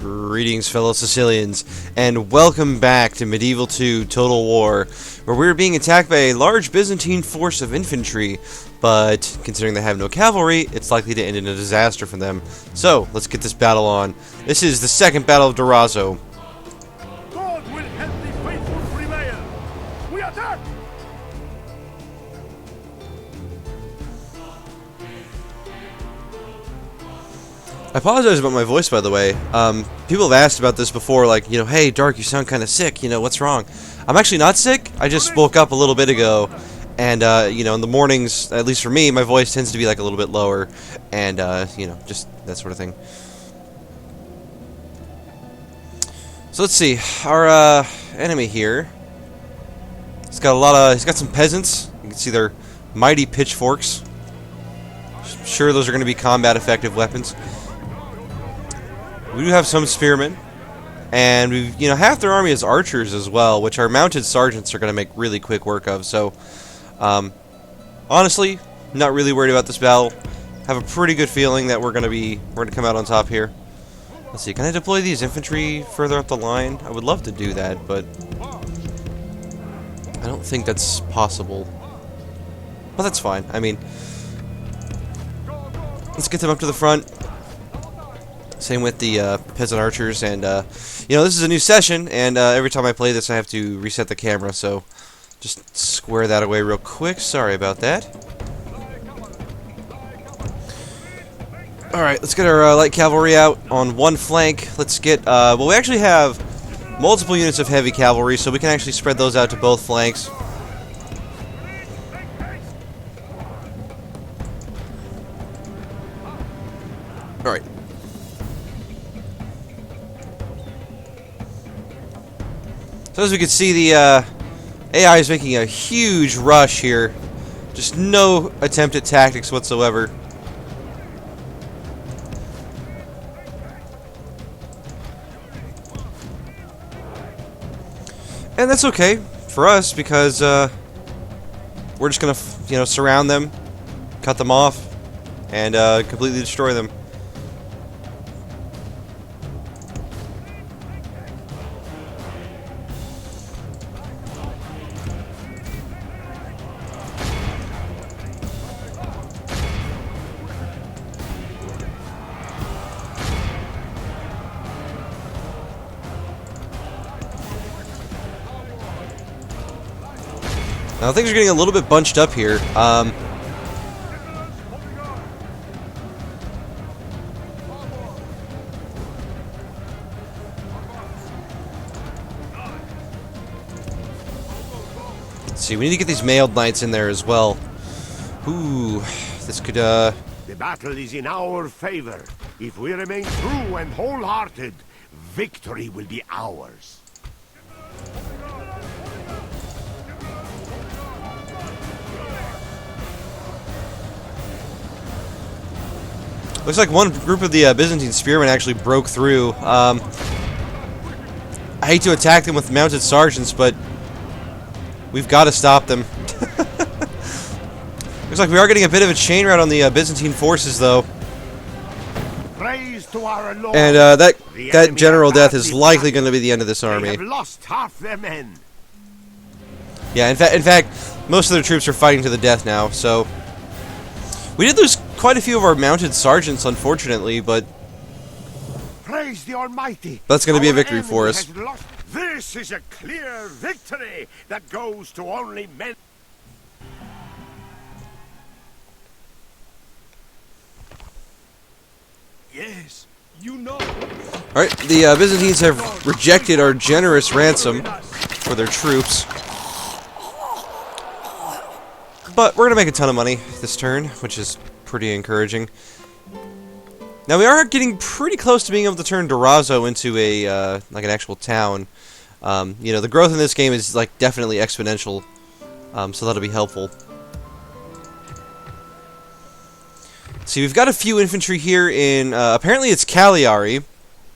Greetings, fellow Sicilians, and welcome back to Medieval 2 Total War, where we're being attacked by a large Byzantine force of infantry, but considering they have no cavalry, it's likely to end in a disaster for them. So, let's get this battle on. This is the second Battle of Dzo. God will help the faithful prevail. We attack! I apologize about my voice, by the way. People have asked about this before, like, hey, Dark, you sound kind of sick, what's wrong? I'm actually not sick. I just woke up a little bit ago, and, in the mornings, at least for me, my voice tends to be, like, a little bit lower, and, just that sort of thing. So let's see. Our, enemy here, he's got some peasants. You can see their mighty pitchforks. I'm sure those are going to be combat-effective weapons. We do have some spearmen, and we've, half their army is archers as well, which our mounted sergeants are going to make really quick work of. So, honestly, not really worried about this battle. Have a pretty good feeling that we're going to come out on top here. Let's see, can I deploy these infantry further up the line? I would love to do that, but I don't think that's possible. But that's fine. I mean, let's get them up to the front. Same with the peasant archers, and this is a new session, and every time I play this I have to reset the camera, so just square that away real quick. Sorry about that. Alright, let's get our light cavalry out on one flank. Let's get, well, we actually have multiple units of heavy cavalry, so we can actually spread those out to both flanks. Alright. So as we can see, the AI is making a huge rush here. Just no attempt at tactics whatsoever. And that's okay for us, because we're just gonna, surround them, cut them off, and completely destroy them. Now things are getting a little bit bunched up here. Let's see, we need to get these mailed knights in there as well. Ooh, this could, The battle is in our favor. If we remain true and wholehearted, victory will be ours. Looks like one group of the Byzantine spearmen actually broke through. I hate to attack them with mounted sergeants, but we've got to stop them. Looks like we are getting a bit of a chain rout on the Byzantine forces, though. Praise to our Lord. And that general death is likely going to be the end of this army. They have lost half their men. Yeah, in fact, most of their troops are fighting to the death now. So we did lose quite a few of our mounted sergeants, unfortunately, but praise the Almighty. That's going to be a victory for us. This is a clear victory that goes to only men. Yes, Alright, the Byzantines have rejected our generous ransom for their troops. But we're going to make a ton of money this turn, which is pretty encouraging. Now, we are getting pretty close to being able to turn Dzo into a, like an actual town. The growth in this game is, like, definitely exponential, so that'll be helpful. See, we've got a few infantry here in, apparently it's Cagliari,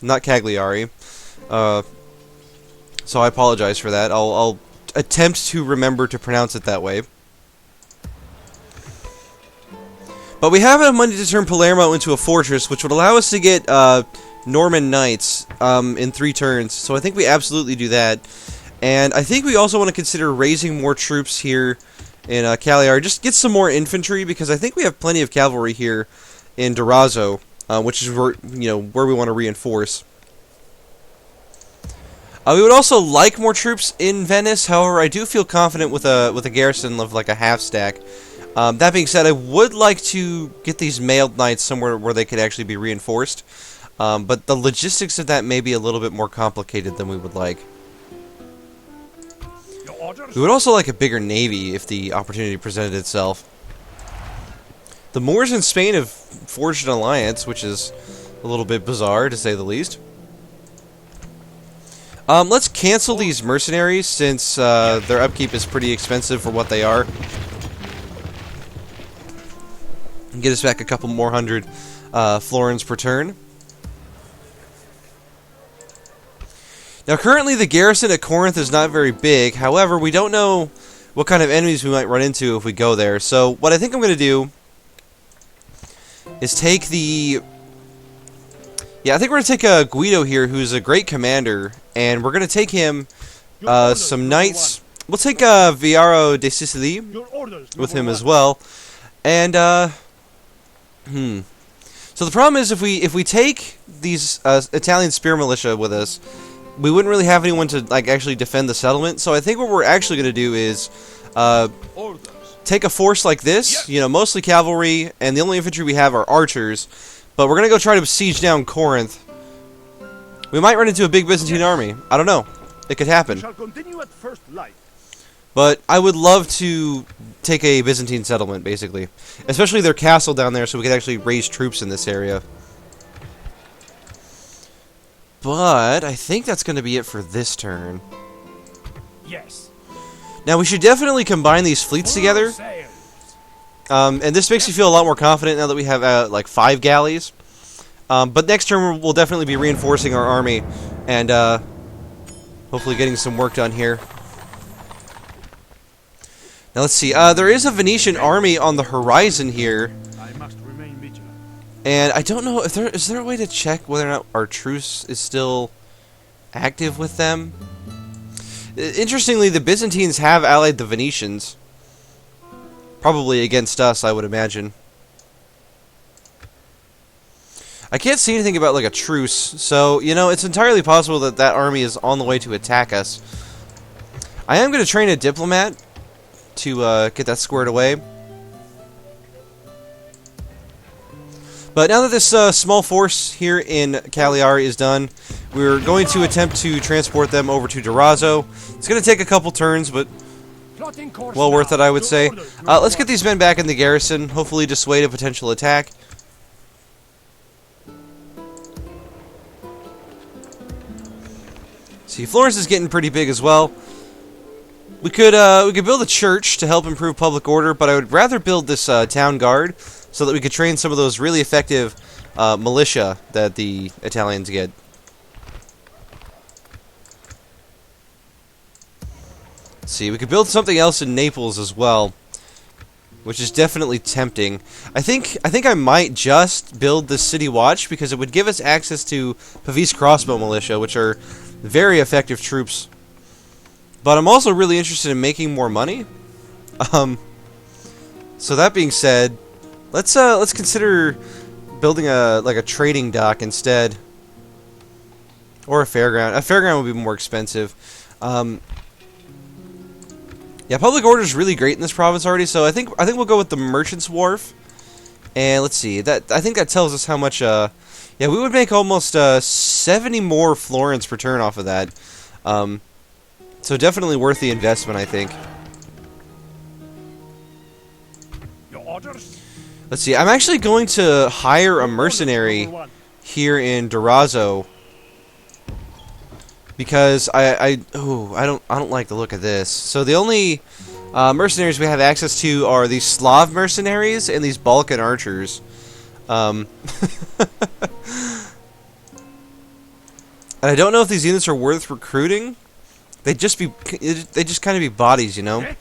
not Cagliari. So I apologize for that. I'll attempt to remember to pronounce it that way. But we have enough money to turn Palermo into a fortress, which would allow us to get Norman knights in 3 turns, so I think we absolutely do that. And I think we also want to consider raising more troops here in Cagliari. Just get some more infantry, because I think we have plenty of cavalry here in Dzo, which is where, where we want to reinforce. We would also like more troops in Venice. However, I do feel confident with a garrison of like a half stack. That being said, I would like to get these mailed knights somewhere where they could actually be reinforced. But the logistics of that may be a little bit more complicated than we would like. We would also like a bigger navy if the opportunity presented itself. The Moors in Spain have forged an alliance, which is a little bit bizarre, to say the least. Let's cancel these mercenaries, since their upkeep is pretty expensive for what they are. And get us back a couple more hundred florins per turn. Now, currently the garrison at Corinth is not very big. However, we don't know what kind of enemies we might run into if we go there. So, what I think I'm going to do is take the... Yeah, I think we're going to take Guido here, who's a great commander, and we're going to take him some knights. We'll take Viaro de Sicily with him as well. And, So the problem is, if we take these Italian spear militia with us, we wouldn't really have anyone to like actually defend the settlement. So I think what we're actually going to do is take a force like this, mostly cavalry, and the only infantry we have are archers. But we're going to go try to siege down Corinth. We might run into a big Byzantine army. I don't know. It could happen. But I would love to take a Byzantine settlement, basically. Especially their castle down there, so we could actually raise troops in this area. But I think that's going to be it for this turn. Yes. Now, we should definitely combine these fleets together. And this makes me feel a lot more confident now that we have, like, 5 galleys. But next turn, we'll definitely be reinforcing our army. And, hopefully getting some work done here. Now, let's see. There is a Venetian army on the horizon here. I must remain vigilant. And I don't know if is there a way to check whether or not our truce is still active with them. Interestingly, the Byzantines have allied the Venetians. Probably against us, I would imagine. I can't see anything about like a truce, so it's entirely possible that that army is on the way to attack us. I am going to train a diplomat to get that squared away. But now that this small force here in Cagliari is done, we're going to attempt to transport them over to Dzo. It's going to take a couple turns, but well worth it, I would say. Let's get these men back in the garrison, hopefully dissuade a potential attack. See, Florence is getting pretty big as well. We could build a church to help improve public order, but I would rather build this town guard so that we could train some of those really effective militia that the Italians get. Let's see, we could build something else in Naples as well, which is definitely tempting. I think I might just build the city watch because it would give us access to Pavese crossbow militia, which are very effective troops. But I'm also really interested in making more money. So that being said, let's consider building a trading dock instead, or a fairground. A fairground would be more expensive. Yeah, public order is really great in this province already. So I think we'll go with the Merchant's Wharf. And let's see, I think that tells us how much. Yeah, we would make almost 70 more florins per turn off of that. So definitely worth the investment, I think. Your orders? Let's see. I'm actually going to hire a mercenary here in Dzo because I don't like the look of this. So the only mercenaries we have access to are these Slav mercenaries and these Balkan archers. And I don't know if these units are worth recruiting. They just kind of be bodies, Sorry,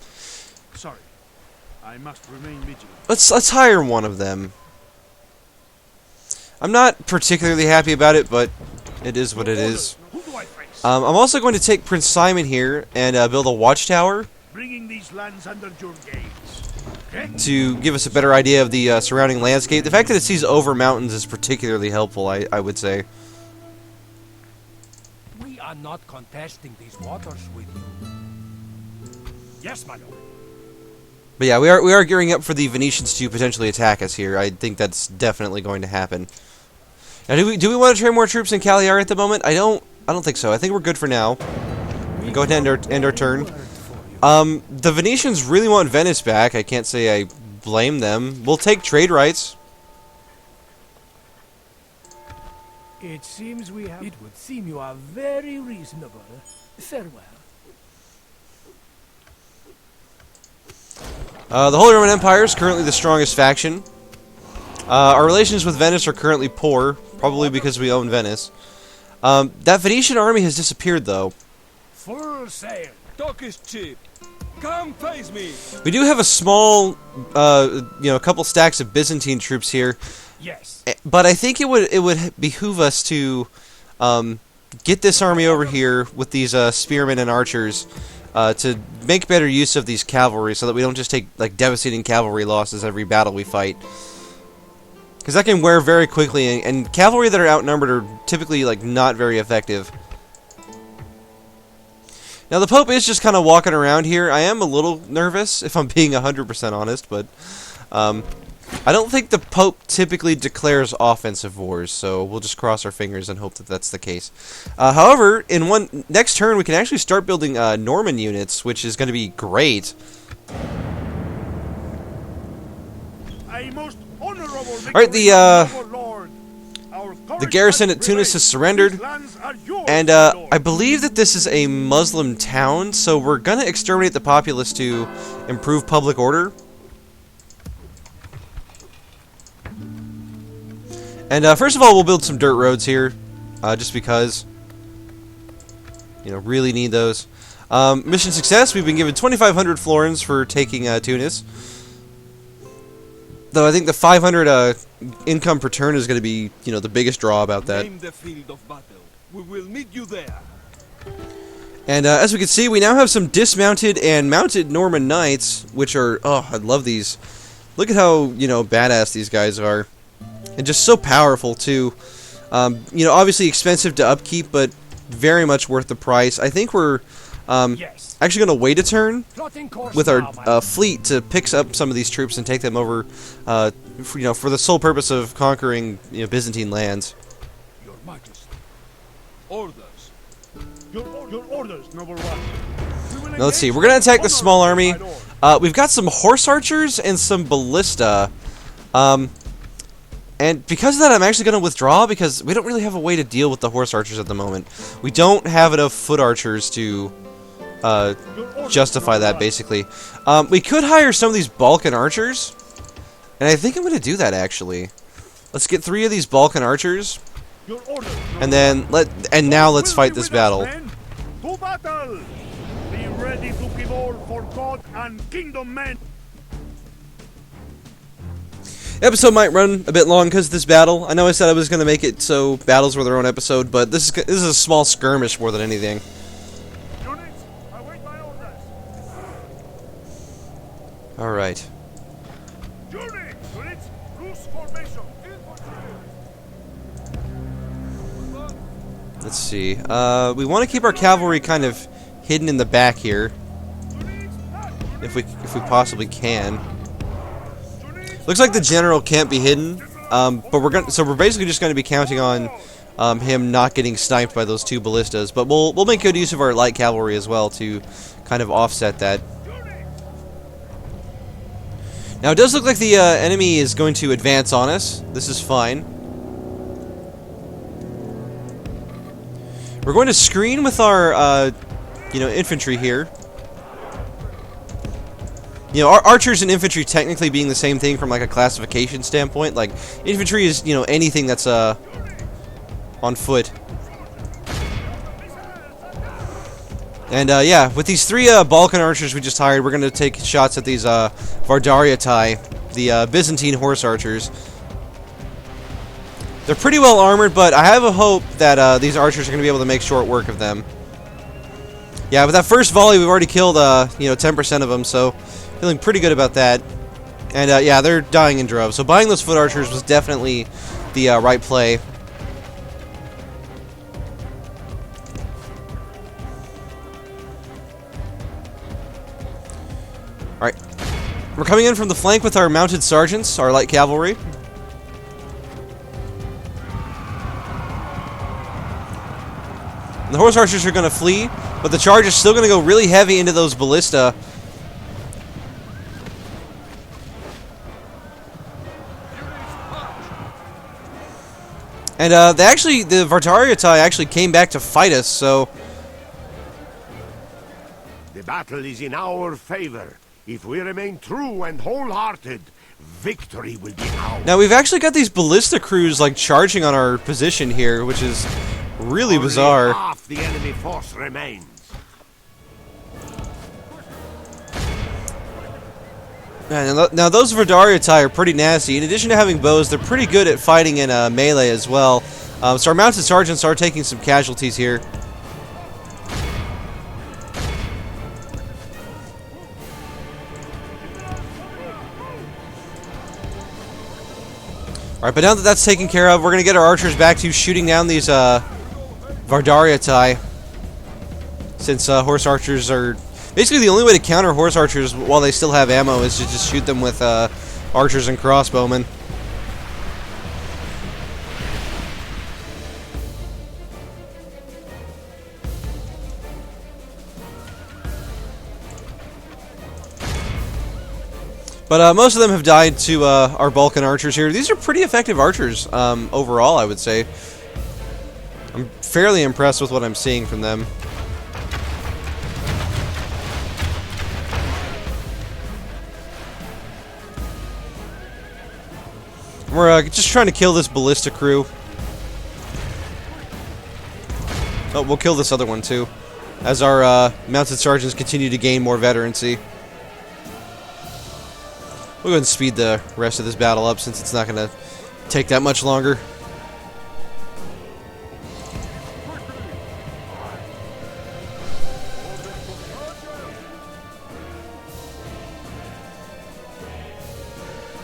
I must remain vigilant. Let's hire one of them. I'm not particularly happy about it, but It is what it is. Who do I face? I'm also going to take Prince Simon here and build a watchtower Bringing these lands under your gaze. Okay? to give us a better idea of the surrounding landscape. The fact that it sees over mountains is particularly helpful, I would say. We are not contesting these waters with you. Yes, my lord. But yeah, we are gearing up for the Venetians to potentially attack us here. I think that's definitely going to happen. Now, do we want to train more troops in Cagliari at the moment? I don't think so. I think we're good for now. We go ahead and end our turn. The Venetians really want Venice back. I can't say I blame them. We'll take trade rights. It seems we have... It would seem you are very reasonable. Farewell. The Holy Roman Empire is currently the strongest faction. Our relations with Venice are currently poor, probably because we own Venice. That Venetian army has disappeared, though. Full sail. Talk is cheap. Come face me. We do have a small, a couple stacks of Byzantine troops here. Yes. But I think it would behoove us to get this army over here with these spearmen and archers to make better use of these cavalry, so that we don't just take like devastating cavalry losses every battle we fight. Because that can wear very quickly, and cavalry that are outnumbered are typically like not very effective. Now the Pope is just kind of walking around here. I am a little nervous, if I'm being 100% honest, but I don't think the Pope typically declares offensive wars, so we'll just cross our fingers and hope that that's the case. However, in next turn we can actually start building Norman units, which is going to be great. A most honorable victory, Alright, noble lord. Our the garrison at Tunis has surrendered, These lands are yours, and my lord. I believe that this is a Muslim town, so we're going to exterminate the populace to improve public order. And first of all, we'll build some dirt roads here, just because, really need those. Mission success, we've been given 2,500 florins for taking Tunis. Though I think the 500 income per turn is going to be, the biggest draw about that. Name the field of battle. We will meet you there. And as we can see, we now have some dismounted and mounted Norman knights, which are, oh, I love these. Look at how, badass these guys are. And just so powerful, too. Obviously expensive to upkeep, but very much worth the price. I think we're Yes. actually going to wait a turn Plotting course with now, my our fleet to pick up some of these troops and take them over, for the sole purpose of conquering, Byzantine lands. Your Majesty. Orders. Your orders, noble one. Now let's see. We're going to attack the small army. We've got some horse archers and some ballista. And because of that, I'm actually going to withdraw because we don't really have a way to deal with the horse archers at the moment. We don't have enough foot archers to justify that, basically. We could hire some of these Balkan archers, and I think I'm going to do that, actually. Let's get 3 of these Balkan archers, Your orders, and then now let's fight this battle. To battle! Be ready to give all for God and kingdom, men. Episode might run a bit long because of this battle. I know I said I was going to make it so battles were their own episode, but this is a small skirmish more than anything. Units, await my orders. All right. Units, loose formation. Let's see. We want to keep our cavalry kind of hidden in the back here, if we possibly can. Looks like the general can't be hidden, but we're basically just going to be counting on him not getting sniped by those 2 ballistas. But we'll make good use of our light cavalry as well to kind of offset that. Now it does look like the enemy is going to advance on us. This is fine. We're going to screen with our infantry here. Our archers and infantry technically being the same thing from like a classification standpoint. Like infantry is anything that's on foot. And yeah, with these 3 Balkan archers we just hired, we're going to take shots at these Vardariatai, the Byzantine horse archers. They're pretty well armored, but I have a hope that these archers are going to be able to make short work of them. Yeah, with that first volley, we've already killed, 10% of them, so feeling pretty good about that. And, yeah, they're dying in droves. So buying those foot archers was definitely the right play. Alright. We're coming in from the flank with our mounted sergeants, our light cavalry. And the horse archers are going to flee, but the charge is still going to go really heavy into those ballista. And the Vardariotai actually came back to fight us, so... The battle is in our favor. If we remain true and wholehearted, victory will be ours. Now, we've actually got these ballista crews, like, charging on our position here, which is really bizarre. Only half the enemy force remains. Now, those Vardariotai are pretty nasty. In addition to having bows, they're pretty good at fighting in melee as well. So our mounted sergeants are taking some casualties here. Alright, but now that that's taken care of, we're going to get our archers back to shooting down these Vardariotai. Since horse archers are... Basically, the only way to counter horse archers while they still have ammo is to just shoot them with archers and crossbowmen. But most of them have died to our Balkan archers here. These are pretty effective archers overall, I would say. I'm fairly impressed with what I'm seeing from them. We're just trying to kill this ballista crew. Oh, we'll kill this other one too, as our mounted sergeants continue to gain more veterancy. We'll go ahead and speed the rest of this battle up since it's not going to take that much longer.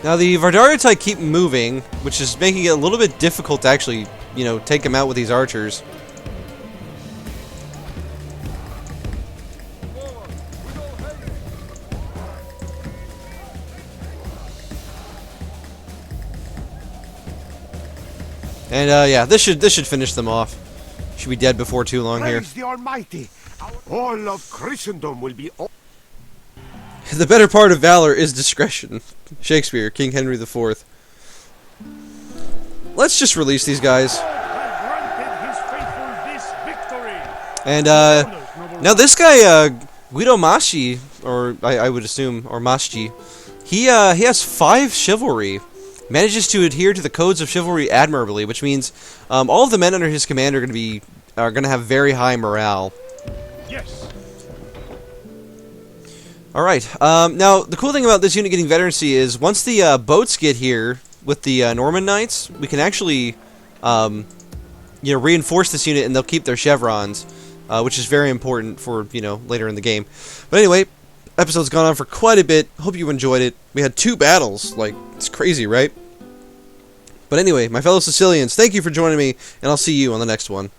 Now the Vardariotai keep moving, which is making it a little bit difficult to actually, take them out with these archers. And yeah, this should finish them off. Should be dead before too long here. Praise the Almighty. All of Christendom will be... The better part of valor is discretion. Shakespeare, King Henry IV. Let's just release these guys. And now this guy, Guido Masci, or I would assume, or Masci, he has 5 chivalry. Manages to adhere to the codes of chivalry admirably, which means all of the men under his command are going to have very high morale. Yes. All right. Now the cool thing about this unit getting veterancy is once the boats get here with the Norman Knights, we can actually reinforce this unit and they'll keep their chevrons, which is very important for later in the game. But anyway, episode's gone on for quite a bit. Hope you enjoyed it. We had 2 battles. Like, it's crazy, right? But anyway, my fellow Sicilians, thank you for joining me, and I'll see you on the next one.